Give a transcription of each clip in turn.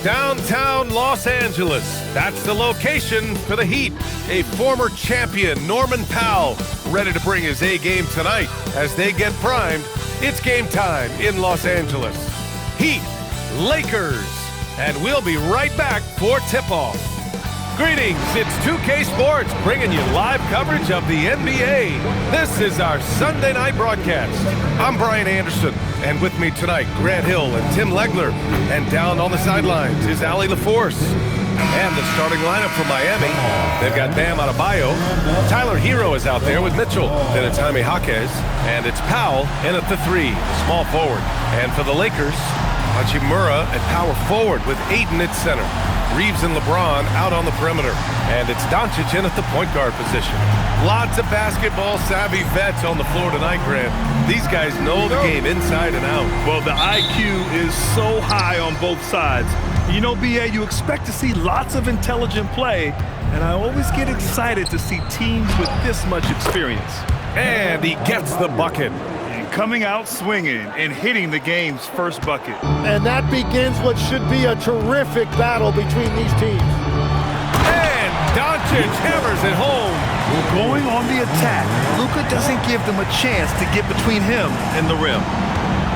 Downtown Los Angeles. That's the location for the Heat. A former champion, Norman Powell, ready to bring his A game tonight. As they get primed, it's game time in Los Angeles. Heat, Lakers, and we'll be right back for tip-off. Greetings, it's 2K Sports bringing you live coverage of the NBA. This is our Sunday night broadcast. I'm Brian Anderson, and with me tonight, Grant Hill and Tim Legler. And down on the sidelines is Allie LaForce. And the starting lineup for Miami, they've got Bam Adebayo. Tyler Hero is out there with Mitchell. Then it's Jaime Jaquez. And it's Powell in at the 3, small forward. And for the Lakers, Hachimura at power forward with Ayton at center. Reeves and LeBron out on the perimeter. And it's Doncic in at the point guard position. Lots of basketball-savvy vets on the floor tonight, Grant. These guys know the game inside and out. Well, the IQ is so high on both sides. You know, BA, you expect to see lots of intelligent play, and I always get excited to see teams with this much experience. And he gets the bucket. Coming out swinging and hitting the game's first bucket. And that begins what should be a terrific battle between these teams. And Doncic hammers it home. Going on the attack, Luka doesn't give them a chance to get between him and the rim.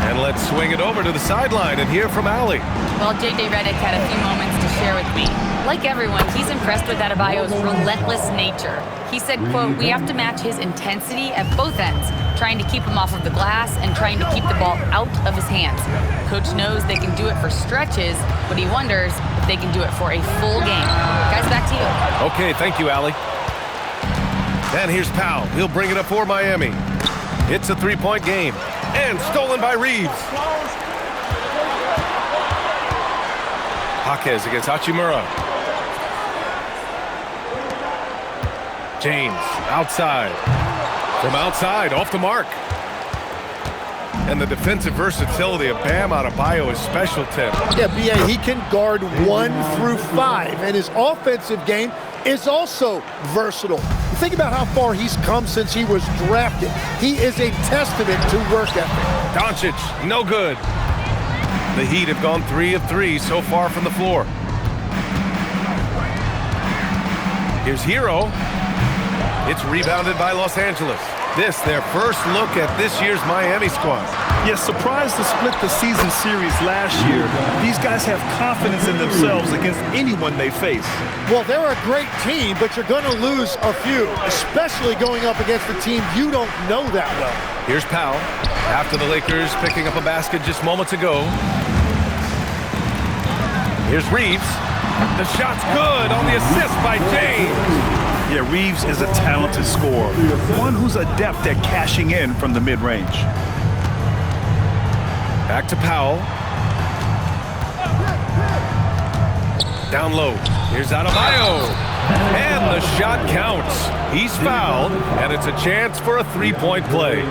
And let's swing it over to the sideline and hear from Allie. Well, J.J. Redick had a few moments to share with me. Like everyone, he's impressed with Adebayo's relentless nature. He said, quote, "We have to match his intensity at both ends, trying to keep him off of the glass and trying to keep the ball out of his hands. Coach knows they can do it for stretches, but he wonders if they can do it for a full game." Guys, back to you. Okay, thank you, Allie. And here's Powell. He'll bring it up for Miami. It's a three-point game. And stolen by Reeves. Jaquez against Hachimura. James outside. From outside, off the mark. And the defensive versatility of Bam Adebayo is special, Tim. Yeah, B.A., he can guard 1 through 5, and his offensive game is also versatile. Think about how far he's come since he was drafted. He is a testament to work ethic. Doncic, no good. The Heat have gone 3 of 3 so far from the floor. Here's Hero. It's rebounded by Los Angeles. This, their first look at this year's Miami squad. Yes, surprised to split the season series last year. These guys have confidence in themselves against anyone they face. Well, they're a great team, but you're going to lose a few, especially going up against a team you don't know that well. Here's Powell, after the Lakers picking up a basket just moments ago. Here's Reeves. The shot's good on the assist by James. Yeah, Reeves is a talented scorer, one who's adept at cashing in from the mid-range. Back to Powell. Down low. Here's Adebayo. And the shot counts. He's fouled, and it's a chance for a three-point play.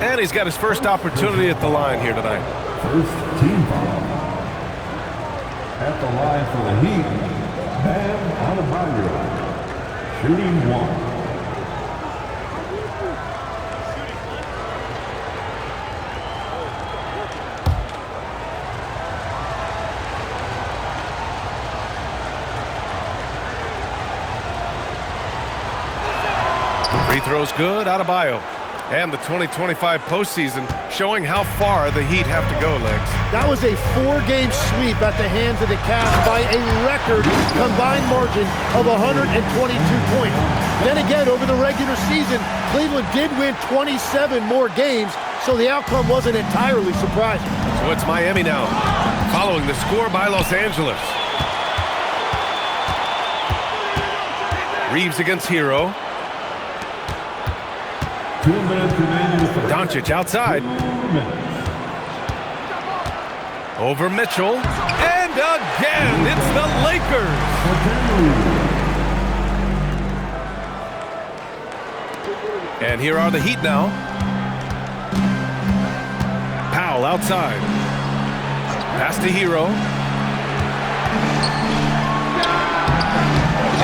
And he's got his first opportunity at the line here tonight. First team foul. At the line for the Heat, Bam Adebayo. Shooting 1. Free throw's good, Adebayo. And the 2025 postseason showing how far the Heat have to go, Legs. That was a 4-game sweep at the hands of the Cavs by a record combined margin of 122 points. Then again, over the regular season, Cleveland did win 27 more games, so the outcome wasn't entirely surprising. So it's Miami now, following the score by Los Angeles. Reeves against Hero. 2 minutes remaining. Doncic outside. Over Mitchell. And again, it's the Lakers. And here are the Heat now. Powell outside. Pass to Hero.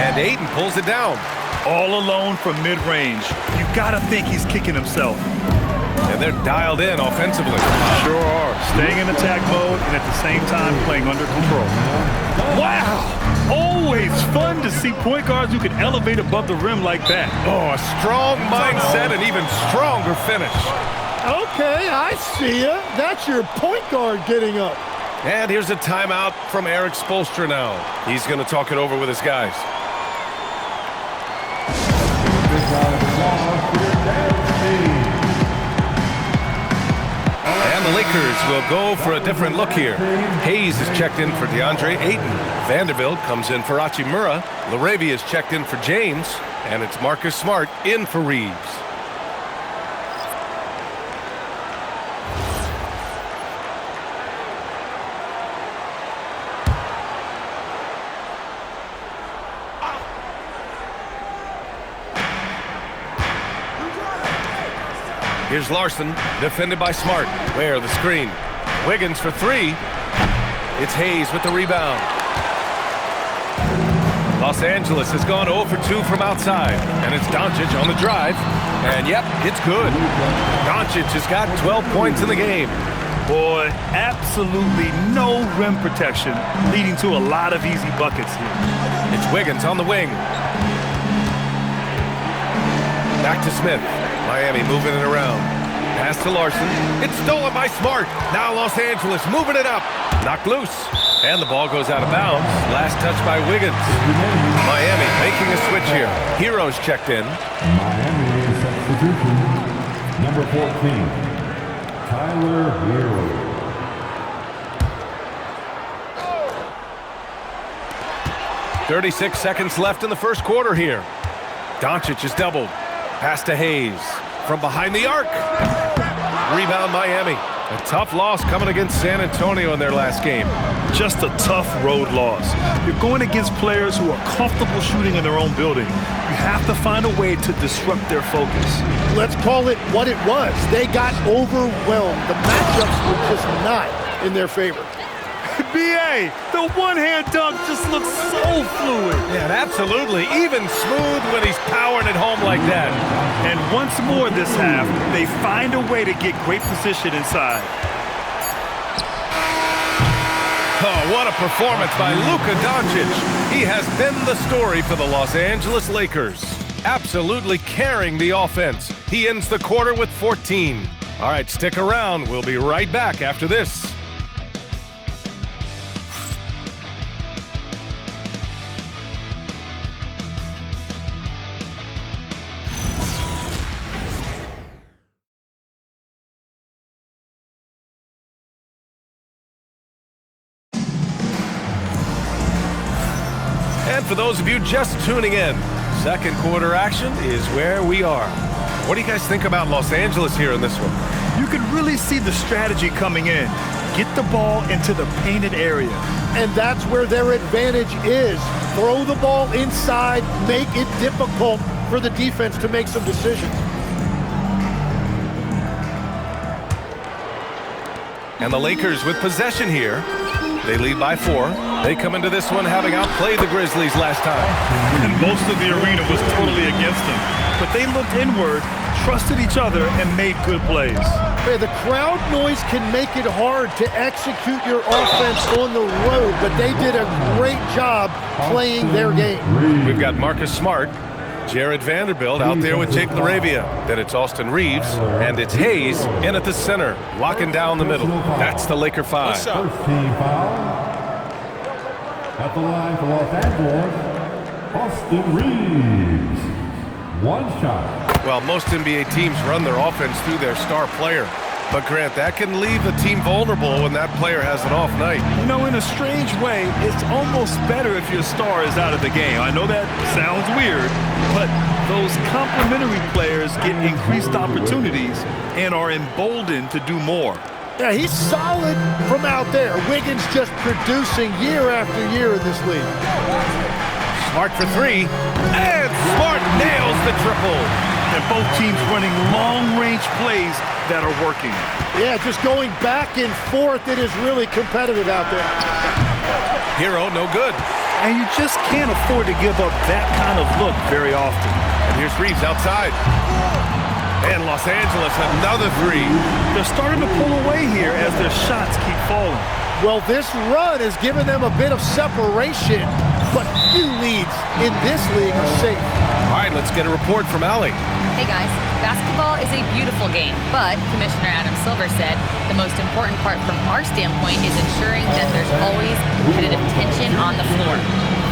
And Ayton pulls it down. All alone from mid-range. You gotta think he's kicking himself. And and they're dialed in offensively. Sure are. Staying in attack mode and at the same time playing under control. Wow! Always fun to see point guards who can elevate above the rim like that. Oh, a strong mindset and even stronger finish. Okay, I see ya. That's your point guard getting up. And here's a timeout from Eric Spoelstra now. He's going to talk it over with his guys. And the Lakers will go for a different look here. Hayes is checked in for DeAndre Ayton. Vanderbilt comes in for Hachimura. Laravia is checked in for James. And it's Marcus Smart in for Reeves. Here's Larson, defended by Smart. Where the screen. Wiggins for three. It's Hayes with the rebound. Los Angeles has gone 0 for 2 from outside. And it's Doncic on the drive. And yep, it's good. Doncic has got 12 points in the game. Boy, absolutely no rim protection, leading to a lot of easy buckets here. It's Wiggins on the wing. Back to Smith. Miami moving it around. Pass to Larson. It's stolen by Smart. Now Los Angeles moving it up. Knocked loose. And the ball goes out of bounds. Last touch by Wiggins. Miami making a switch here. Heroes checked in. Miami substitution. Number 14, Tyler Hero. .36 seconds left in the first quarter here. Doncic is doubled. Pass to Hayes. From behind the arc. Rebound Miami. A tough loss coming against San Antonio in their last game. Just a tough road loss. You're going against players who are comfortable shooting in their own building. You have to find a way to disrupt their focus. Let's call it what it was. They got overwhelmed. The matchups were just not in their favor. BA, the one-hand dunk just looks so fluid. Yeah, absolutely. Even smooth when he's powering it home like that. And once more this half, they find a way to get great position inside. Oh, what a performance by Luka Doncic. He has been the story for the Los Angeles Lakers. Absolutely carrying the offense. He ends the quarter with 14. All right, stick around. We'll be right back after this. And for those of you just tuning in, second quarter action is where we are. What do you guys think about Los Angeles here in this one? You can really see the strategy coming in. Get the ball into the painted area. And that's where their advantage is. Throw the ball inside, make it difficult for the defense to make some decisions. And the Lakers with possession here. They lead by 4. They come into this one having outplayed the Grizzlies last time. And most of the arena was totally against them. But they looked inward, trusted each other, and made good plays. Hey, the crowd noise can make it hard to execute your offense on the road, but they did a great job playing their game. We've got Marcus Smart, Jared Vanderbilt out there with Jake Laravia. Then it's Austin Reeves, and it's Hayes in at the center, locking down the middle. That's the Laker 5. First team foul. At the line for Los Angeles, Austin Reeves. One shot. Well, most NBA teams run their offense through their star player. But, Grant, that can leave the team vulnerable when that player has an off night. You know, in a strange way, it's almost better if your star is out of the game. I know that sounds weird, but those complementary players get increased opportunities and are emboldened to do more. Yeah, he's solid from out there. Wiggins just producing year after year in this league. Smart for 3, and Smart nails the triple. And both teams running long-range plays that are working. Yeah, just going back and forth. It is really competitive out there. Hero, no good. And you just can't afford to give up that kind of look very often. And here's Reeves outside. And Los Angeles, another three. They're starting to pull away here as their shots keep falling. Well, this run has given them a bit of separation, but few leads in this league are safe. All right, let's get a report from Allie. Hey guys, basketball is a beautiful game, but Commissioner Adam Silver said the most important part from our standpoint is ensuring that there's always competitive tension on the floor.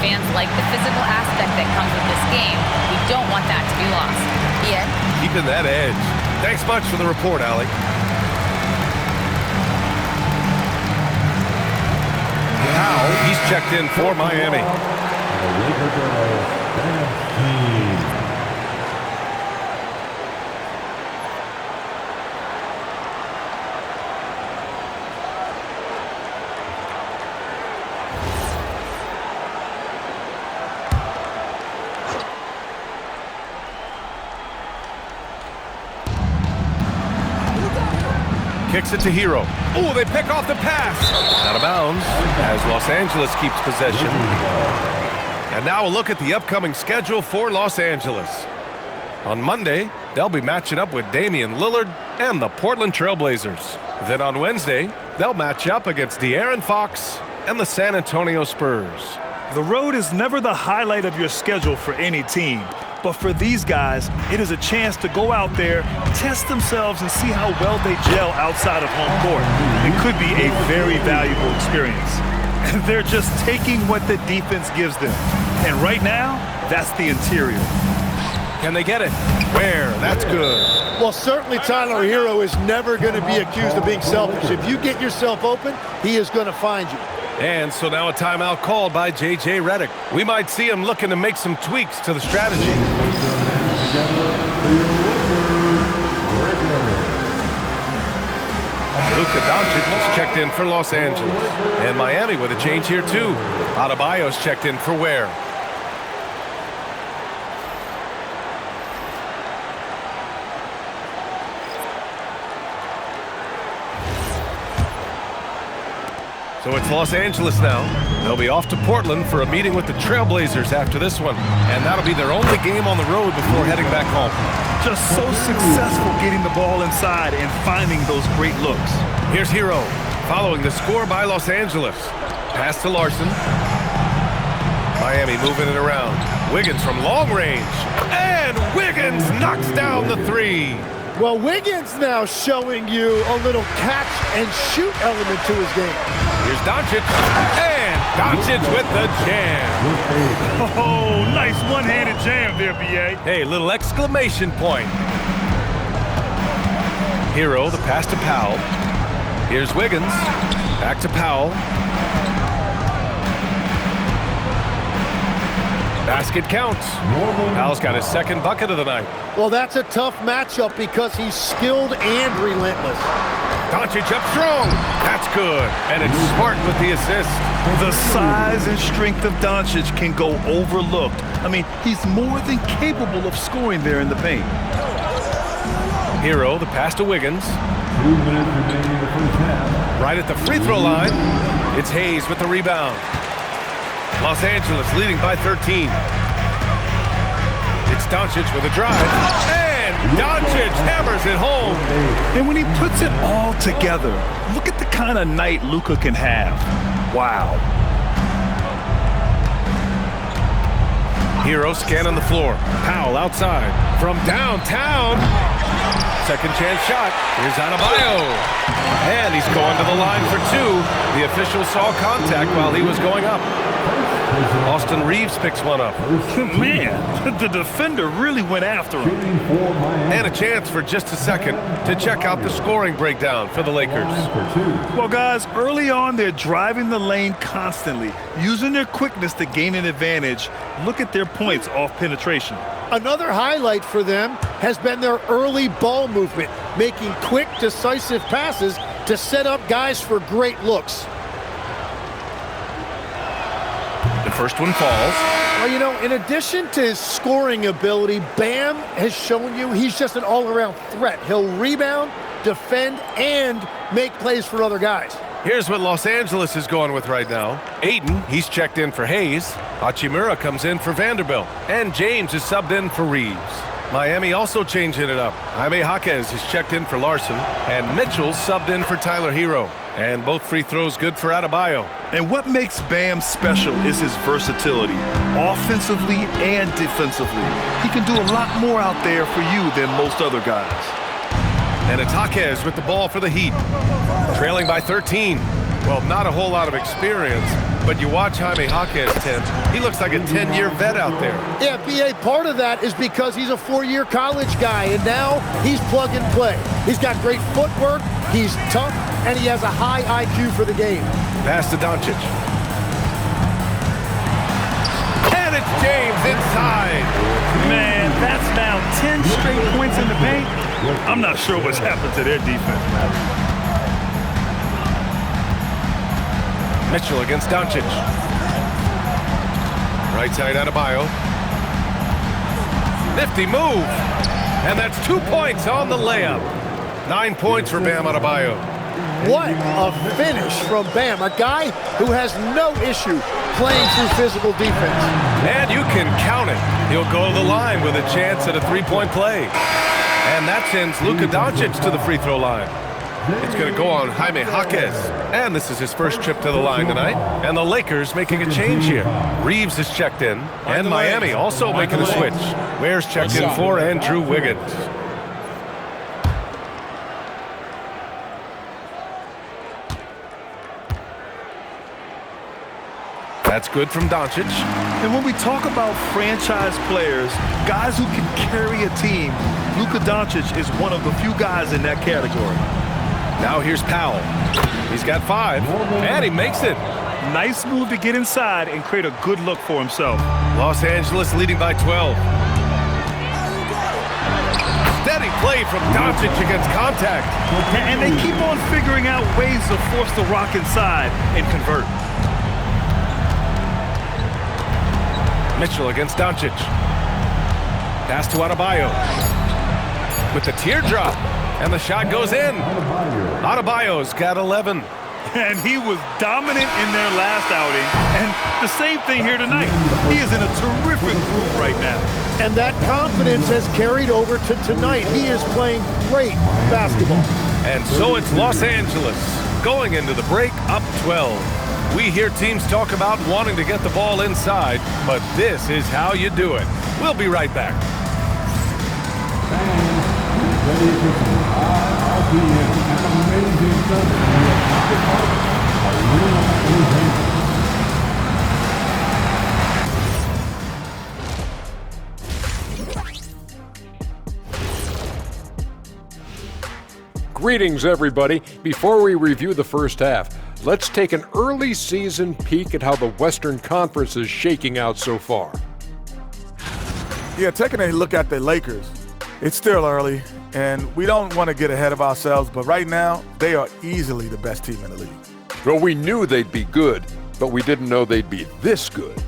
Fans like the physical aspect that comes with this game. We don't want that to be lost. Yeah. Keeping that edge. Thanks much for the report, Allie. Now he's checked in for Miami. Kicks it to Hero. Oh, they pick off the pass. Out of bounds as Los Angeles keeps possession. And now a look at the upcoming schedule for Los Angeles. On Monday, they'll be matching up with Damian Lillard and the Portland Trailblazers. Then on Wednesday, they'll match up against De'Aaron Fox and the San Antonio Spurs. The road is never the highlight of your schedule for any team. But for these guys, it is a chance to go out there, test themselves, and see how well they gel outside of home court. It could be a very valuable experience. And they're just taking what the defense gives them. And right now, that's the interior. Can they get it? Where? That's good. Well, certainly Tyler Hero is never going to be accused of being selfish. If you get yourself open, he is going to find you. And so now a timeout called by J.J. Redick. We might see him looking to make some tweaks to the strategy. Luka Doncic is checked in for Los Angeles. And Miami with a change here too. Adebayo's checked in for Ware. So it's Los Angeles now. They'll be off to Portland for a meeting with the Trailblazers after this one. And that'll be their only game on the road before heading back home. Just so successful getting the ball inside and finding those great looks. Here's Hero, following the score by Los Angeles. Pass to Larson. Miami moving it around. Wiggins from long range. And Wiggins knocks down the three. Well, Wiggins now showing you a little catch-and-shoot element to his game. Here's Doncic, and Doncic with the jam. Oh, nice one-handed jam there, B.A. Hey, little exclamation point. Hero, the pass to Powell. Here's Wiggins, back to Powell. Basket counts. Powell's got his second bucket of the night. Well, that's a tough matchup because he's skilled and relentless. Doncic up strong. That's good. And it's Smart with the assist. The size and strength of Doncic can go overlooked. I mean, he's more than capable of scoring there in the paint. Hero, the pass to Wiggins. 2 minutes remaining in the first half. Right at the free throw line. It's Hayes with the rebound. Los Angeles leading by 13. It's Doncic with a drive. And Doncic hammers it home. And when he puts it all together, look at the kind of night Luka can have. Wow. Hero scanning the floor. Powell outside. From downtown. Second chance shot. Here's Adebayo. And he's going to the line for two. The official saw contact while he was going up. Austin Reeves picks one up. Man, the defender really went after him. And a chance for just a second to check out the scoring breakdown for the Lakers. Well, guys, early on, they're driving the lane constantly, using their quickness to gain an advantage. Look at their points off penetration. Another highlight for them has been their early ball movement, making quick, decisive passes to set up guys for great looks. The first one falls. Well, you know, in addition to his scoring ability, Bam has shown you he's just an all-around threat. He'll rebound, defend, and make plays for other guys. Here's what Los Angeles is going with right now. Ayton, he's checked in for Hayes. Hachimura comes in for Vanderbilt. And James is subbed in for Reeves. Miami also changing it up. Jaime Jaquez is checked in for Larson, and Mitchell subbed in for Tyler Hero. And both free throws good for Adebayo. And what makes Bam special is his versatility, offensively and defensively. He can do a lot more out there for you than most other guys. And it's Jaquez with the ball for the Heat. Trailing by 13. Well, not a whole lot of experience, but you watch Jaime Jaquez, Tim. He looks like a 10-year vet out there. Yeah, B.A., part of that is because he's a 4-year college guy, and now he's plug and play. He's got great footwork, he's tough, and he has a high IQ for the game. Pass to Doncic. And it's James inside. Man, that's now 10 straight points in the paint. I'm not sure what's happened to their defense. Mitchell against Doncic. Right side Adebayo. Nifty move. And that's 2 points on the layup. 9 points for Bam Adebayo. What a finish from Bam, a guy who has no issue playing through physical defense. And you can count it. He'll go to the line with a chance at a three-point play. And that sends Luka Doncic to the free throw line. It's going to go on Jaime Jaquez. And this is his first trip to the line tonight. And the Lakers making a change here. Reeves is checked in. And Miami also making a switch. Ware's checked in for Andrew Wiggins. That's good from Doncic. And when we talk about franchise players, guys who can carry a team, Luka Doncic is one of the few guys in that category. Now here's Powell. He's got 5, and he makes it. Nice move to get inside and create a good look for himself. Los Angeles leading by 12. Steady play from Doncic against contact. And they keep on figuring out ways to force the rock inside and convert. Mitchell against Doncic. Pass to Adebayo. With the teardrop. And the shot goes in. Adebayo's got 11. And he was dominant in their last outing. And the same thing here tonight. He is in a terrific groove right now. And that confidence has carried over to tonight. He is playing great basketball. And so it's Los Angeles going into the break up 12. We hear teams talk about wanting to get the ball inside, but this is how you do it. We'll be right back. Greetings, everybody. Before we review the first half, let's take an early season peek at how the Western Conference is shaking out so far. Yeah, taking a look at the Lakers, it's still early, and we don't want to get ahead of ourselves, but right now, they are easily the best team in the league. Well, we knew they'd be good, but we didn't know they'd be this good.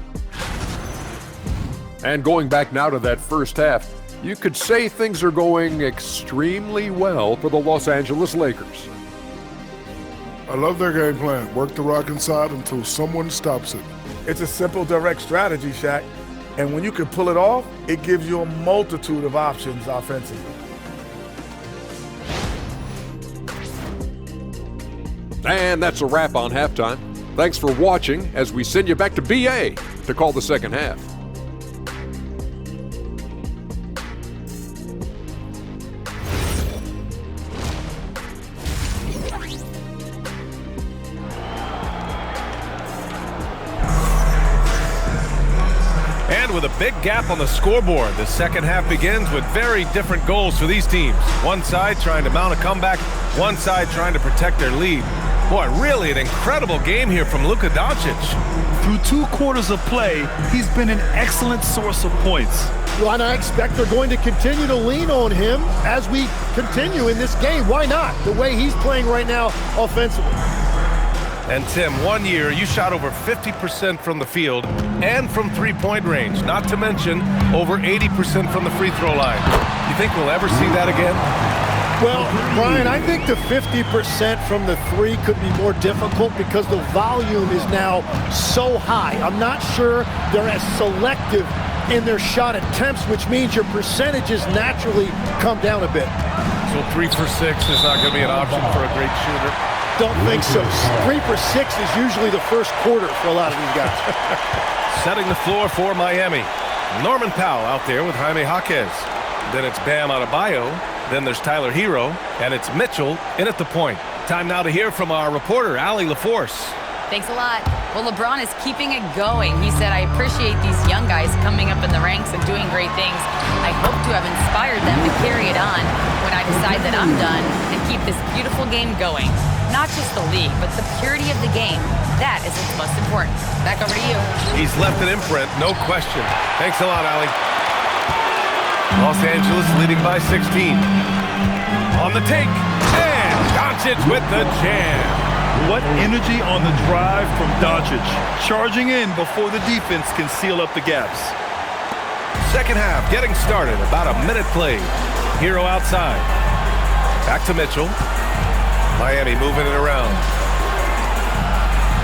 And going back now to that first half, you could say things are going extremely well for the Los Angeles Lakers. I love their game plan. Work the rock inside until someone stops it. It's a simple, direct strategy, Shaq, and when you can pull it off, it gives you a multitude of options offensively. And that's a wrap on halftime. Thanks for watching as we send you back to BA to call the second half. And with a big gap on the scoreboard, the second half begins with very different goals for these teams. One side trying to mount a comeback, one side trying to protect their lead. Boy, really an incredible game here from Luka Doncic. Through 2 quarters of play, he's been an excellent source of points. Well, and I expect they're going to continue to lean on him as we continue in this game. Why not? The way he's playing right now offensively. And Tim, 1 year you shot over 50% from the field and from three-point range, not to mention over 80% from the free throw line. You think we'll ever see that again? Well, Brian, I think the 50% from the three could be more difficult because the volume is now so high. I'm not sure they're as selective in their shot attempts, which means your percentages naturally come down a bit. So 3 for 6 is not going to be an option for a great shooter. Don't think so. 3 for 6 is usually the first quarter for a lot of these guys. Setting the floor for Miami. Norman Powell out there with Jaime Jaquez. Then it's Bam Adebayo. Then there's Tyler Hero. And it's Mitchell in at the point. Time now to hear from our reporter, Allie LaForce. Thanks a lot. Well, LeBron is keeping it going. He said, I appreciate these young guys coming up in the ranks and doing great things. I hope to have inspired them to carry it on when I decide that I'm done and keep this beautiful game going. Not just the league, but the purity of the game. That is what's most important. Back over to you. He's left an imprint, no question. Thanks a lot, Allie. Los Angeles leading by 16. On the take, and Doncic with the jam. What energy on the drive from Doncic. Charging in before the defense can seal up the gaps. Second half getting started. About a minute played. Hero outside. Back to Mitchell. Miami moving it around.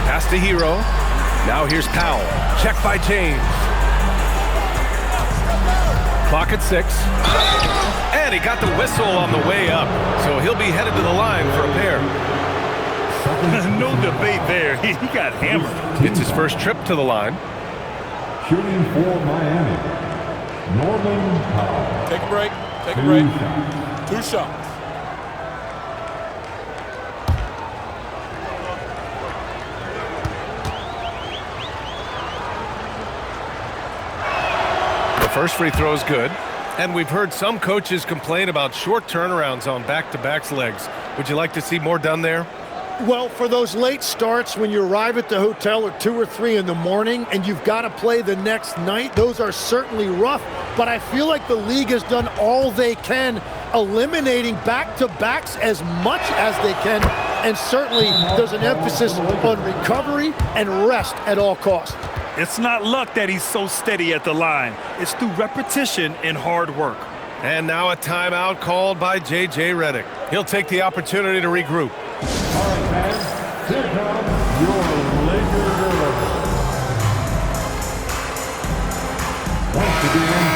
Pass to Hero. Now here's Powell. Check by James. Clock at 6. And he got the whistle on the way up. So he'll be headed to the line for a pair. No debate there. He got hammered. It's his first trip to the line. Shooting for Miami, Norman Powell. Take a break. Take a break. 2 shots. The first free throw is good. And we've heard some coaches complain about short turnarounds on back-to-backs legs. Would you like to see more done there? Well, for those late starts when you arrive at the hotel at 2 or 3 in the morning and you've got to play the next night, those are certainly rough. But I feel like the league has done all they can, eliminating back-to-backs as much as they can. And certainly there's an emphasis on recovery and rest at all costs. It's not luck that he's so steady at the line. It's through repetition and hard work. And now a timeout called by J.J. Redick. He'll take the opportunity to regroup. All right, fans, here comes your Laker girls. Once again,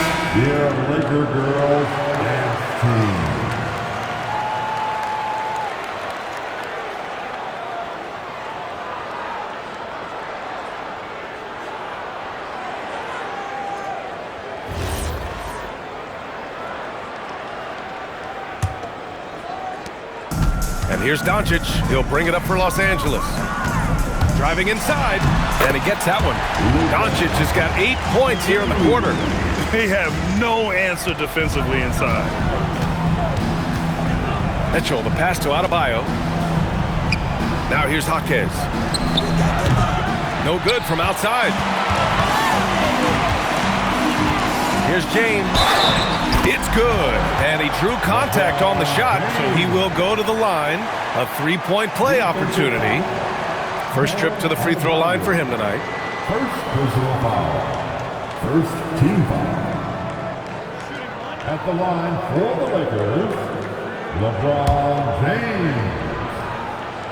your Laker girls dance team. And here's Doncic. He'll bring it up for Los Angeles. Driving inside, and he gets that one. Doncic has got 8 points here in the quarter. They have no answer defensively inside. Mitchell, the pass to Adebayo. Now here's Jaquez. No good from outside. Here's James. It's good. And he drew contact on the shot, so he will go to the line. A 3-point play opportunity. First trip to the free throw line for him tonight. First personal foul. First team foul. At the line for the Lakers, LeBron James.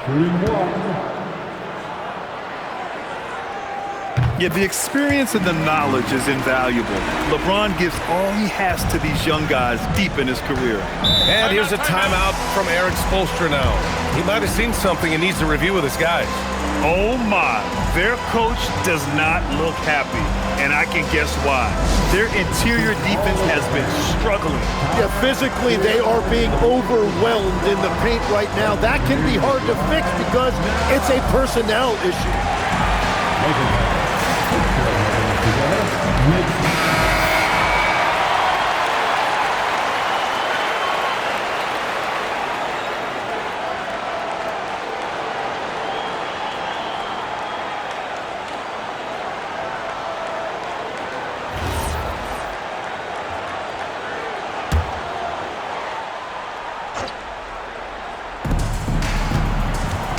Shooting 1. Yeah, the experience and the knowledge is invaluable. LeBron gives all he has to these young guys deep in his career. And here's a timeout from Eric Spoelstra now. He might have seen something and needs to review with his guys. Oh my, their coach does not look happy, and I can guess why. Their interior defense has been struggling. Yeah, physically they are being overwhelmed in the paint right now. That can be hard to fix because it's a personnel issue.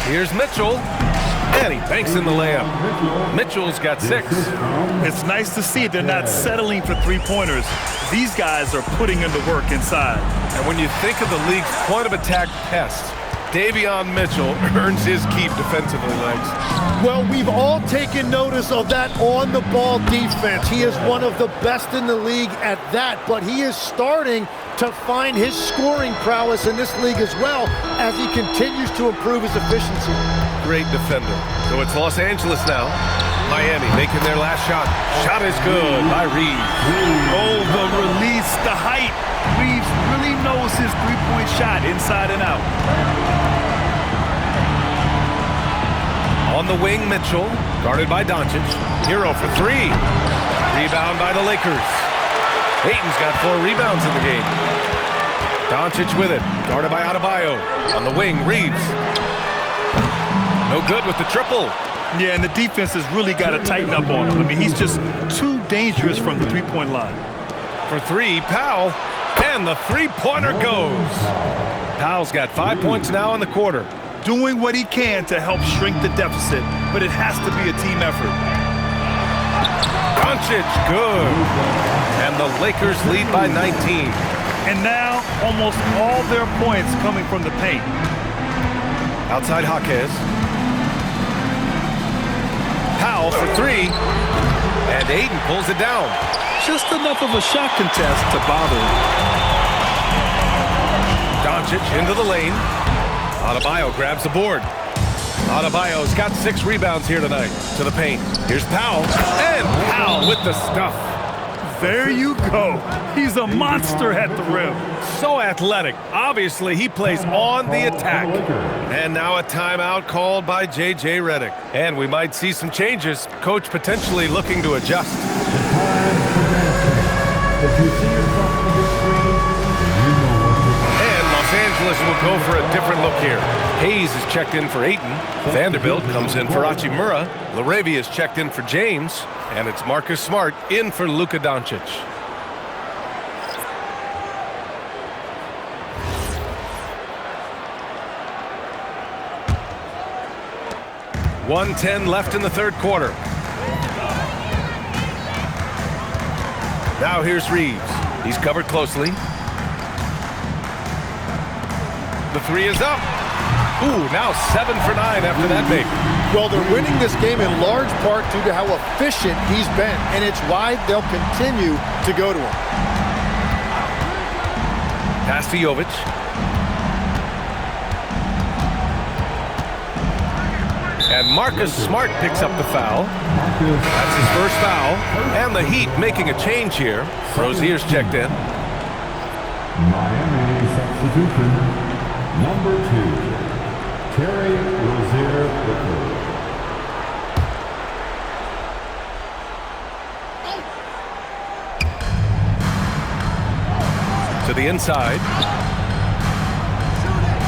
Here's Mitchell. And he banks in the layup. Mitchell's got 6. It's nice to see they're not settling for three-pointers. These guys are putting in the work inside. And when you think of the league's point of attack pests, Davion Mitchell earns his keep defensively, Legs. Well, we've all taken notice of that on-the-ball defense. He is one of the best in the league at that, but he is starting to find his scoring prowess in this league as well as he continues to improve his efficiency. Great defender. So it's Los Angeles now. Miami making their last shot. Shot is good by Reeves. Oh, the release, the height. Reeves really knows his three-point shot inside and out. On the wing, Mitchell, guarded by Doncic. Hero for three. Rebound by the Lakers. Ayton's got 4 rebounds in the game. Doncic with it, guarded by Adebayo. On the wing, Reeves. No good with the triple. Yeah, and the defense has really got to tighten up on him. I mean, he's just too dangerous from the three-point line. For three, Powell, and the three-pointer goes. Powell's got 5 points now in the quarter. Doing what he can to help shrink the deficit, but it has to be a team effort. Doncic, good. And the Lakers lead by 19. And now, almost all their points coming from the paint. Outside Jaquez. Powell for three. And Ayton pulls it down. Just enough of a shot contest to bother him. Doncic into the lane. Adebayo grabs the board. Adebayo's got 6 rebounds here tonight to the paint. Here's Powell. And Powell with the stuff. There you go. He's a monster at the rim. So athletic. Obviously, he plays on the attack. And now a timeout called by J.J. Redick. And we might see some changes. Coach potentially looking to adjust. And Los Angeles will go for a different look here. Hayes is checked in for Ayton. Vanderbilt comes in for Hachimura. Laravia is checked in for James. And it's Marcus Smart in for Luka Doncic. .110 left in the third quarter. Now here's Reeves. He's covered closely. The three is up. Ooh, now 7 for 9 after that make. Well, they're winning this game in large part due to how efficient he's been, and it's why they'll continue to go to him. Pass to Jovic. And Marcus Smart picks up the foul. That's his first foul. And the Heat making a change here. Rozier's checked in. Miami substitution, number 2, Terry Rozier III. To the inside.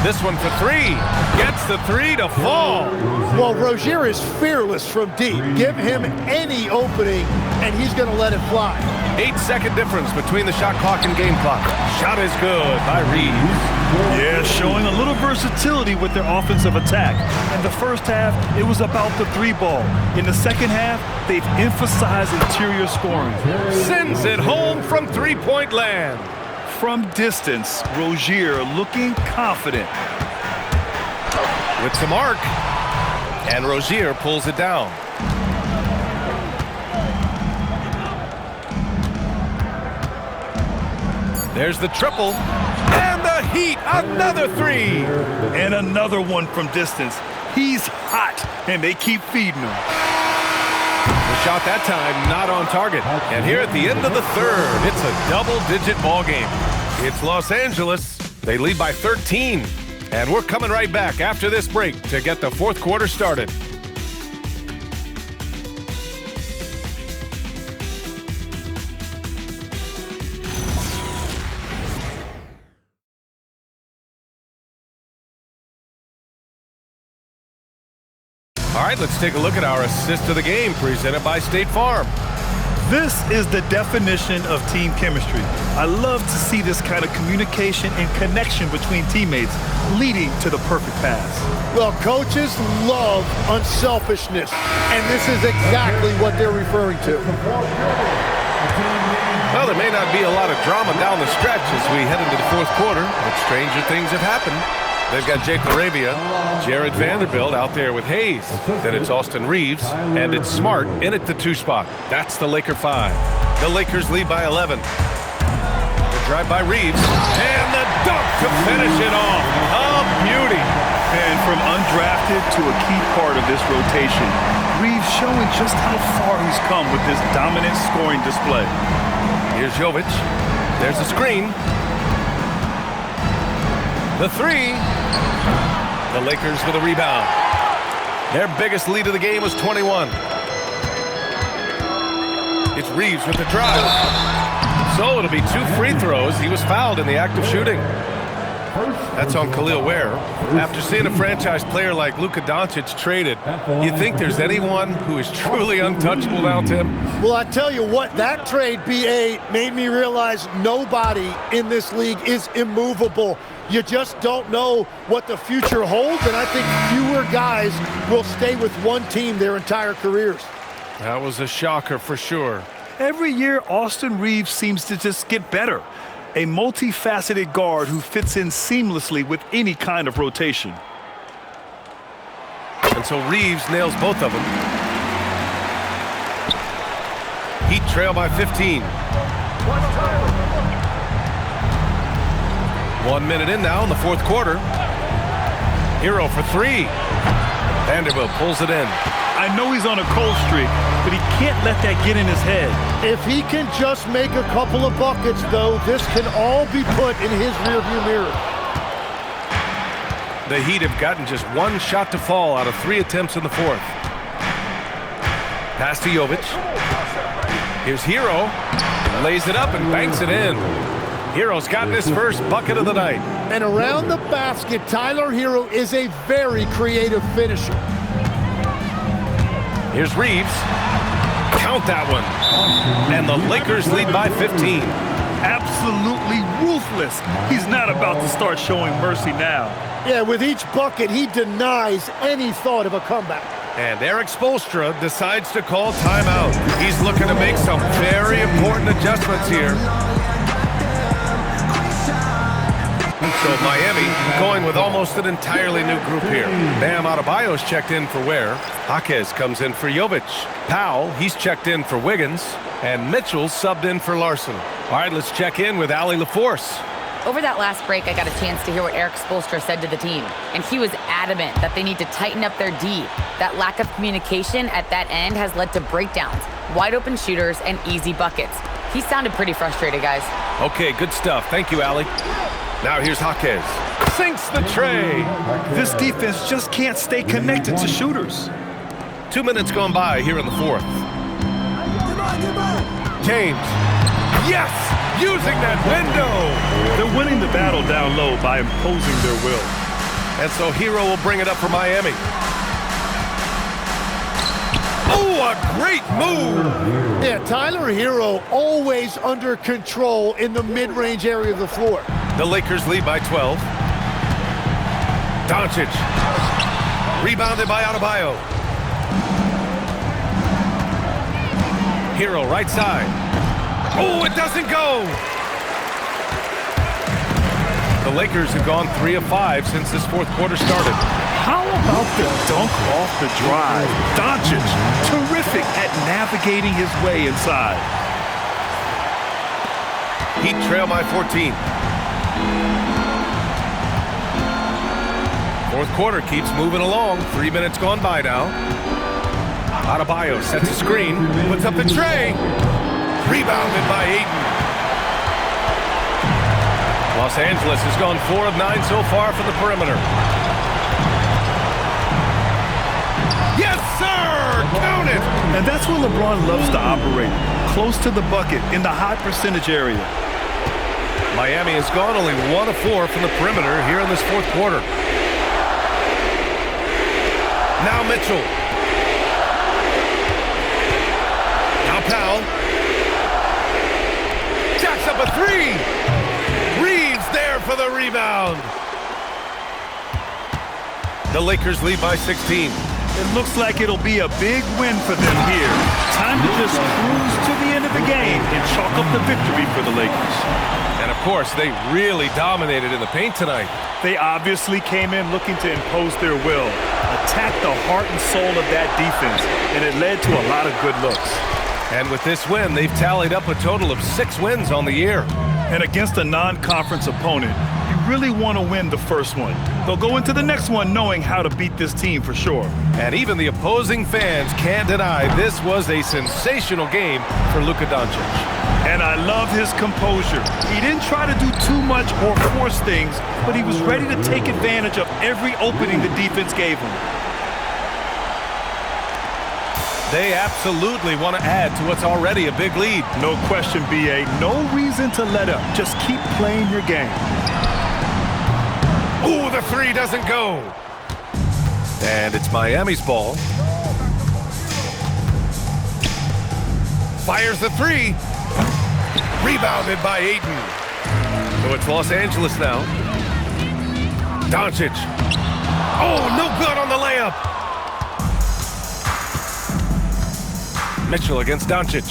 This one for three. Gets the three to fall. Well, Rozier is fearless from deep. Give him any opening, and he's going to let it fly. 8-second difference between the shot clock and game clock. Shot is good by Reeves. Yeah, showing a little versatility with their offensive attack. In the first half, it was about the three ball. In the second half, they've emphasized interior scoring. Sends it home from three-point land. From distance, Rozier looking confident. With some arc. And Rozier pulls it down. There's the triple. And the Heat, another three. And another one from distance. He's hot, and they keep feeding him. The shot that time not on target. And here at the end of the third, it's a double-digit ball game. It's Los Angeles. They lead by 13. And we're coming right back after this break to get the fourth quarter started. All right, let's take a look at our assist of the game presented by State Farm. This is the definition of team chemistry. I love to see this kind of communication and connection between teammates leading to the perfect pass. Well, coaches love unselfishness, and this is exactly what they're referring to. Well, there may not be a lot of drama down the stretch as we head into the fourth quarter, but stranger things have happened. They've got Jake Arabia, Jared Vanderbilt out there with Hayes. Then it's Austin Reeves, and it's Smart in at the 2 spot. That's the Laker 5. The Lakers lead by 11. The drive by Reeves, and the dunk to finish it off. A beauty. And from undrafted to a key part of this rotation, Reeves showing just how far he's come with this dominant scoring display. Here's Jovic. There's the screen. The 3. The Lakers with a rebound. Their biggest lead of the game was 21. It's Reeves with the drive. So it'll be 2 free throws. He was fouled in the act of shooting. That's on Khalil Ware. After seeing a franchise player like Luka Doncic traded, you think there's anyone who is truly untouchable now, Tim? Well, I tell you what, that trade, BA, made me realize nobody in this league is immovable. You just don't know what the future holds, and I think fewer guys will stay with one team their entire careers. That was a shocker for sure. Every year, Austin Reeves seems to just get better. A multifaceted guard who fits in seamlessly with any kind of rotation. And so Reeves nails both of them. Heat trail by 15. 1 minute in now in the 4th quarter. Hero for 3. Vanderbilt pulls it in. I know he's on a cold streak, but he can't let that get in his head. If he can just make a couple of buckets, though, this can all be put in his rearview mirror. The Heat have gotten just 1 shot to fall out of 3 attempts in the 4th. Pass to Jovic. Here's Hero. Lays it up and banks it in. Hero's gotten his first bucket of the night. And around the basket, Tyler Hero is a very creative finisher. Here's Reeves. Count that one. And the Lakers lead by 15. Absolutely ruthless. He's not about to start showing mercy now. Yeah, with each bucket, he denies any thought of a comeback. And Eric Spoelstra decides to call timeout. He's looking to make some very important adjustments here. So Miami going with almost an entirely new group here. Bam Adebayo's checked in for Ware. Jaquez comes in for Jovic. Powell, he's checked in for Wiggins. And Mitchell's subbed in for Larson. All right, let's check in with Allie LaForce. Over that last break, I got a chance to hear what Eric Spoelstra said to the team. And he was adamant that they need to tighten up their D. That lack of communication at that end has led to breakdowns, wide open shooters, and easy buckets. He sounded pretty frustrated, guys. Okay, good stuff. Thank you, Allie. Now here's Jaquez. Sinks the tray. This defense just can't stay connected to shooters. 2 minutes gone by here in the 4th. James. Yes! Using that window. They're winning the battle down low by imposing their will. And so Hero will bring it up for Miami. Oh, a great move! Yeah, Tyler Hero always under control in the mid-range area of the floor. The Lakers lead by 12. Doncic. Rebounded by Adebayo. Hero right side. Oh, it doesn't go! The Lakers have gone 3 of 5 since this 4th quarter started. How about the dunk off the drive? Doncic, terrific at navigating his way inside. Heat trail by 14. 4th quarter keeps moving along. 3 minutes gone by now. Adebayo sets a screen, puts up the tray. Rebounded by Ayton. Los Angeles has gone 4 of 9 so far from the perimeter. Yes, sir! Count it! And that's where LeBron loves to operate. Close to the bucket in the high percentage area. Miami has gone only 1 of 4 from the perimeter here in this 4th quarter. Now Mitchell. Now Powell. Jacks up a 3. Reeves there for the rebound. The Lakers lead by 16. It looks like it'll be a big win for them here. Time to just cruise to the end of the game and chalk up the victory for the Lakers. And And, of course, they really dominated in the paint tonight. They obviously came in looking to impose their will, attack the heart and soul of that defense, and it led to a lot of good looks. And with this win, they've tallied up a total of 6 wins on the year. And against a non-conference opponent, you really want to win the first one. They'll go into the next one knowing how to beat this team for sure. And even the opposing fans can't deny this was a sensational game for Luka Doncic. And I love his composure. He didn't try to do too much or force things, but he was ready to take advantage of every opening the defense gave him. They absolutely want to add to what's already a big lead. No question, B.A. No reason to let up. Just keep playing your game. Ooh, the three doesn't go. And it's Miami's ball. Fires the three. Rebounded by Ayton. So it's Los Angeles now. Doncic. Oh, no good on the layup. Mitchell against Doncic.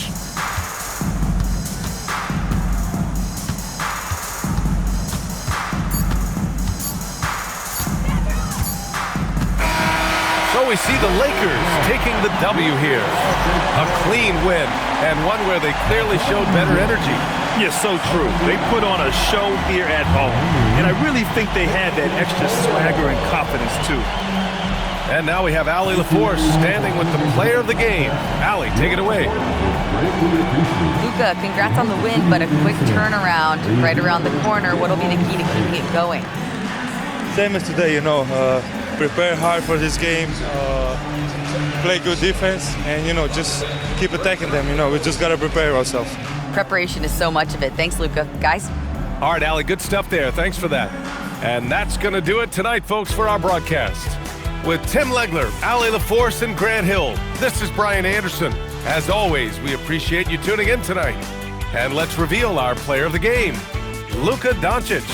So we see the Lakers taking the W here. A clean win, and one where they clearly showed better energy. Yeah, so true. They put on a show here at home, and I really think they had that extra swagger and confidence too. And now we have Allie LaForce standing with the player of the game. Allie, take it away. Luka, congrats on the win, but a quick turnaround right around the corner. What'll be the key to keeping it going? Same as today, prepare hard for this game, play good defense, and, just keep attacking them. We just got to prepare ourselves. Preparation is so much of it. Thanks, Luka. Guys? All right, Allie, good stuff there. Thanks for that. And that's going to do it tonight, folks, for our broadcast. With Tim Legler, Allie LaForce, and Grant Hill, this is Brian Anderson. As always, we appreciate you tuning in tonight. And let's reveal our player of the game, Luka Doncic.